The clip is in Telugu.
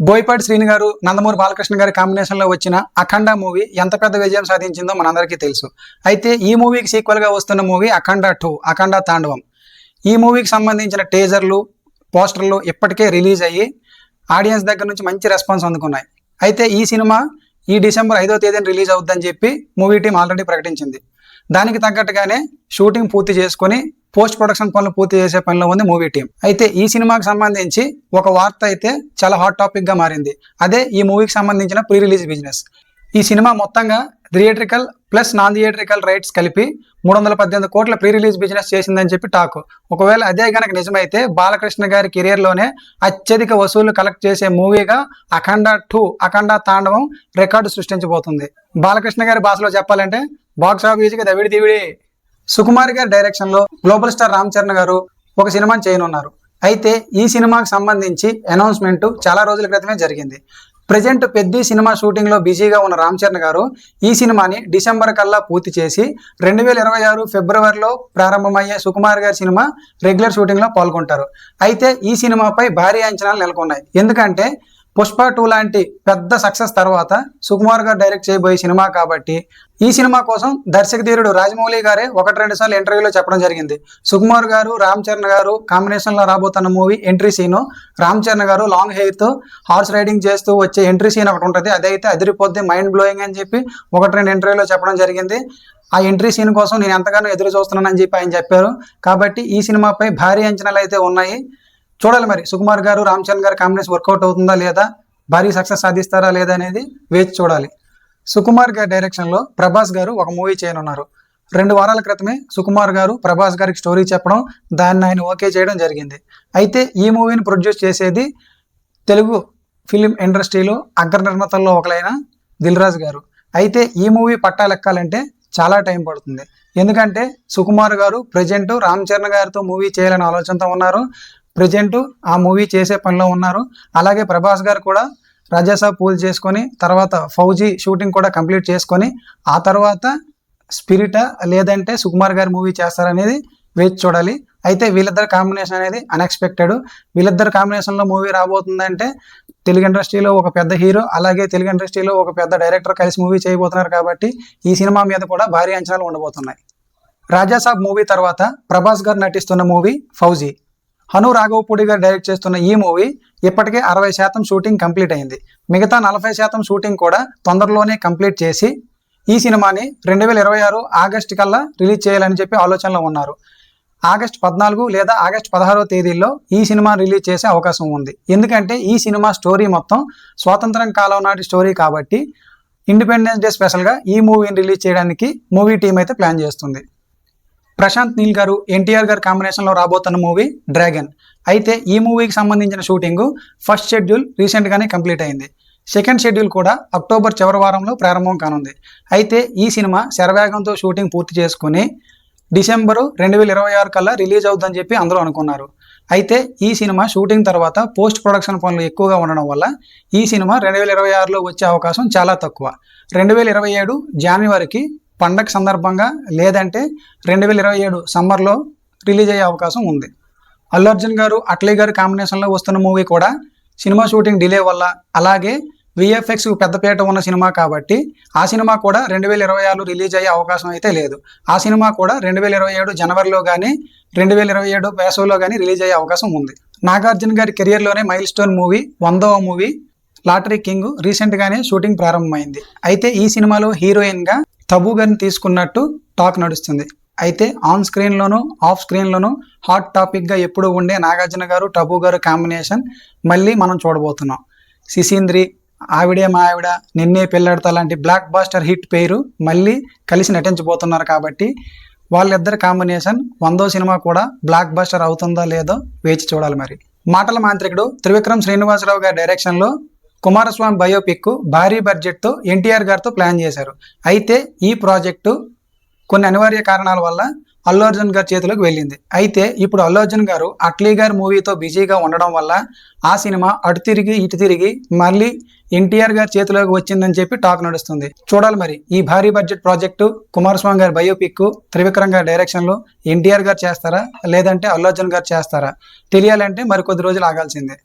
బోయపాటి శ్రీని గారు నందమూరి బాలకృష్ణ గారి కాంబినేషన్ లో వచ్చిన అఖండ మూవీ ఎంత పెద్ద విజయం సాధించిందో మనందరికీ తెలుసు. అయితే ఈ మూవీకి సీక్వెల్ గా వస్తున్న మూవీ అఖండ 2 అఖండ తాండవం. ఈ మూవీకి సంబంధించిన టీజర్లు, పోస్టర్లు ఇప్పటికే రిలీజ్ అయ్యి ఆడియన్స్ దగ్గర నుంచి మంచి రెస్పాన్స్ అందుకున్నాయి. అయితే ఈ సినిమా ఈ డిసెంబర్ 5వ తేదీన రిలీజ్ అవుతుందని చెప్పి మూవీ టీం ఆల్రెడీ ప్రకటించింది. దానికి తగ్గట్టుగానే షూటింగ్ పూర్తి చేసుకుని పోస్ట్ ప్రొడక్షన్ పనులు పూర్తి చేసే పనిలో ఉంది మూవీ టీం. అయితే ఈ సినిమాకి సంబంధించి ఒక వార్త అయితే చాలా హాట్ టాపిక్ గా మారింది. అదే ఈ మూవీకి సంబంధించిన ప్రీ రిలీజ్ బిజినెస్. ఈ సినిమా మొత్తంగా theatrical plus non theatrical rights కలిపి 318 కోట్ల ప్రీ రిలీజ్ బిజినెస్ చేసిందని చెప్పి టాక్. ఒకవేళ అదే గనక నిజమైతే బాలకృష్ణ గారి కెరియర్ లోనే అత్యధిక వసూళ్లు కలెక్ట్ చేసే మూవీగా అఖండ 2 అఖండ తాండవం రికార్డు సృష్టించబోతుంది. బాలకృష్ణ గారి భాషలో చెప్పాలంటే బాక్స్ ఆఫీస్ కి దవిడి దివిడి. సుకుమార్ గారి డైరెక్షన్ లో గ్లోబల్ స్టార్ రామ్ చరణ్ గారు ఒక సినిమాని చేయనున్నారు. అయితే ఈ సినిమాకి సంబంధించి అనౌన్స్మెంట్ చాలా రోజుల క్రితమే జరిగింది. ప్రజెంట్ పెద్ద సినిమా షూటింగ్ లో బిజీగా ఉన్న రామ్ చరణ్ గారు ఈ సినిమాని డిసెంబర్ కల్లా పూర్తి చేసి 2026 ఫిబ్రవరిలో ప్రారంభమయ్యే సుకుమార్ గారి సినిమా రెగ్యులర్ షూటింగ్ లో పాల్గొంటారు. అయితే ఈ సినిమాపై భారీ అంచనాలు నెలకొన్నాయి. ఎందుకంటే పుష్ప 2 లాంటి పెద్ద సక్సెస్ తర్వాత సుకుమార్ గారు డైరెక్ట్ చేయబోయే సినిమా కాబట్టి ఈ సినిమా కోసం దర్శక ధీరుడు రాజమౌళి గారే 1-2 సార్లు ఇంటర్వ్యూలో చెప్పడం జరిగింది. సుకుమార్ గారు రామ్ చరణ్ గారు కాంబినేషన్ లో రాబోతున్న movie entry scene, Ram Charan గారు లాంగ్ హెయిర్ తో హార్స్ రైడింగ్ చేస్తూ వచ్చే ఎంట్రీ సీన్ ఒకటి ఉంటుంది. అదైతే అదిరిపోద్ది, మైండ్ బ్లోయింగ్ అని చెప్పి 1-2 ఇంటర్వ్యూలో చెప్పడం జరిగింది. ఆ ఎంట్రీ సీన్ కోసం నేను ఎంతగానో ఎదురు చూస్తున్నానని చెప్పి ఆయన చెప్పారు. కాబట్టి ఈ సినిమాపై భారీ అంచనాలు అయితే ఉన్నాయి. చూడాలి మరి సుకుమార్ గారు రామ్ చరణ్ గారి కాంబినేషన్ వర్కౌట్ అవుతుందా లేదా, భారీ సక్సెస్ సాధిస్తారా లేదా అనేది వేచి చూడాలి. సుకుమార్ గారి డైరెక్షన్ లో ప్రభాస్ గారు ఒక మూవీ చేయనున్నారు. 2 వారాల క్రితమే సుకుమార్ గారు ప్రభాస్ గారికి స్టోరీ చెప్పడం, దాన్ని ఆయన ఓకే చేయడం జరిగింది. అయితే ఈ మూవీని ప్రొడ్యూస్ చేసేది తెలుగు ఫిలిం ఇండస్ట్రీలో అగ్ర నిర్మాతల్లో ఒకలైన దిల్ రాజు గారు. అయితే ఈ మూవీ పట్టాలెక్కాలంటే చాలా టైం పడుతుంది. ఎందుకంటే సుకుమార్ గారు ప్రజెంట్ రామ్ చరణ్ గారితో మూవీ చేయాలని ఆలోచనతో ఉన్నారు. ప్రజెంట్ ఆ మూవీ చేసే పనిలో ఉన్నారు. అలాగే ప్రభాస్ గారు కూడా రాజాసాబ్ పూజ చేసుకొని తర్వాత ఫౌజీ షూటింగ్ కూడా కంప్లీట్ చేసుకొని ఆ తర్వాత స్పిరిటా లేదంటే సుకుమార్ గారి మూవీ చేస్తారనేది వేచి చూడాలి. అయితే వీళ్ళిద్దరు కాంబినేషన్ అనేది అన్ఎక్స్పెక్టెడ్. వీళ్ళిద్దరు కాంబినేషన్లో మూవీ రాబోతుందంటే తెలుగు ఇండస్ట్రీలో ఒక పెద్ద హీరో అలాగే తెలుగు ఇండస్ట్రీలో ఒక పెద్ద డైరెక్టర్ కలిసి మూవీ చేయబోతున్నారు. కాబట్టి ఈ సినిమా మీద కూడా భారీ అంచనాలు ఉండబోతున్నాయి. రాజాసాబ్ మూవీ తర్వాత ప్రభాస్ గారు నటిస్తున్న మూవీ ఫౌజీ. హను రాఘవపూడి గారు డైరెక్ట్ చేస్తున్న ఈ మూవీ ఇప్పటికే 60% షూటింగ్ కంప్లీట్ అయింది. మిగతా 40% షూటింగ్ కూడా తొందరలోనే కంప్లీట్ చేసి ఈ సినిమాని 2026 ఆగస్టు కల్లా రిలీజ్ చేయాలని చెప్పి ఆలోచనలో ఉన్నారు. ఆగస్టు 14 లేదా ఆగస్టు 16వ తేదీల్లో ఈ సినిమా రిలీజ్ చేసే అవకాశం ఉంది. ఎందుకంటే ఈ సినిమా స్టోరీ మొత్తం స్వాతంత్రం కాలం నాటి స్టోరీ కాబట్టి ఇండిపెండెన్స్ డే స్పెషల్గా ఈ మూవీని రిలీజ్ చేయడానికి మూవీ టీం అయితే ప్లాన్ చేస్తుంది. ప్రశాంత్ నీల్ గారు ఎన్టీఆర్ గారు కాంబినేషన్లో రాబోతున్న మూవీ డ్రాగన్. అయితే ఈ మూవీకి సంబంధించిన షూటింగ్ ఫస్ట్ షెడ్యూల్ రీసెంట్గానే కంప్లీట్ అయింది. సెకండ్ షెడ్యూల్ కూడా అక్టోబర్ చివరి వారంలో ప్రారంభం కానుంది. అయితే ఈ సినిమా శరవేగంతో షూటింగ్ పూర్తి చేసుకుని డిసెంబరు 2026 కల్లా రిలీజ్ అవుతుందని చెప్పి అందరూ అనుకున్నారు. అయితే ఈ సినిమా షూటింగ్ తర్వాత పోస్ట్ ప్రొడక్షన్ పనులు ఎక్కువగా ఉండడం వల్ల ఈ సినిమా 2026లో వచ్చే అవకాశం చాలా తక్కువ. 2027 జనవరికి పండగ సందర్భంగా లేదంటే 2027 సమ్మర్లో రిలీజ్ అయ్యే అవకాశం ఉంది. అల్లు అర్జున్ గారు అట్లీ గారు కాంబినేషన్లో వస్తున్న మూవీ కూడా సినిమా షూటింగ్ డిలే వల్ల అలాగే విఎఫ్ఎక్స్ పెద్దపేట ఉన్న సినిమా కాబట్టి ఆ సినిమా కూడా 2026 రిలీజ్ అయ్యే అవకాశం అయితే లేదు. ఆ సినిమా కూడా 2027 జనవరిలో కానీ 2027 వేసవిలో కానీ రిలీజ్ అయ్యే అవకాశం ఉంది. నాగార్జున గారి కెరియర్లోనే మైల్ స్టోన్ మూవీ 100వ మూవీ లాటరీ కింగ్ రీసెంట్గానే షూటింగ్ ప్రారంభమైంది. అయితే ఈ సినిమాలో హీరోయిన్గా తబూ గారిని తీసుకున్నట్టు టాక్ నడుస్తుంది. అయితే ఆన్ స్క్రీన్లోను ఆఫ్ స్క్రీన్లోను హాట్ టాపిక్గా ఎప్పుడు ఉండే నాగార్జున గారు టబూ గారు కాంబినేషన్ మళ్ళీ మనం చూడబోతున్నాం. సిసింద్రి, ఆవిడే మా ఆవిడ, నిన్నే పెళ్ళాడతా లాంటి బ్లాక్ బాస్టర్ హిట్ పేరు మళ్ళీ కలిసి నటించబోతున్నారు. కాబట్టి వాళ్ళిద్దరి కాంబినేషన్ 100వ సినిమా కూడా బ్లాక్ బాస్టర్ అవుతుందా లేదో వేచి చూడాలి. మరి మాటల మాంత్రికుడు త్రివిక్రమ్ శ్రీనివాసరావు గారి డైరెక్షన్లో కుమారస్వామి బయోపిక్ భారీ బడ్జెట్తో ఎన్టీఆర్ గారితో ప్లాన్ చేశారు. అయితే ఈ ప్రాజెక్టు కొన్ని అనివార్య కారణాల వల్ల అల్లు అర్జున్ గారి చేతిలోకి వెళ్ళింది. అయితే ఇప్పుడు అల్లు అర్జున్ గారు అట్లీ గారి మూవీతో బిజీగా ఉండడం వల్ల ఆ సినిమా అటు తిరిగి ఇటు తిరిగి మళ్ళీ ఎన్టీఆర్ గారి చేతిలోకి వచ్చిందని చెప్పి టాక్ నడుస్తుంది. చూడాలి మరి ఈ భారీ బడ్జెట్ ప్రాజెక్టు కుమారస్వామి గారి బయోపిక్ త్రివిక్రమ్ గారి డైరెక్షన్లో ఎన్టీఆర్ గారు చేస్తారా లేదంటే అల్లు అర్జున్ గారు చేస్తారా తెలియాలంటే మరికొద్ది రోజులు ఆగాల్సిందే.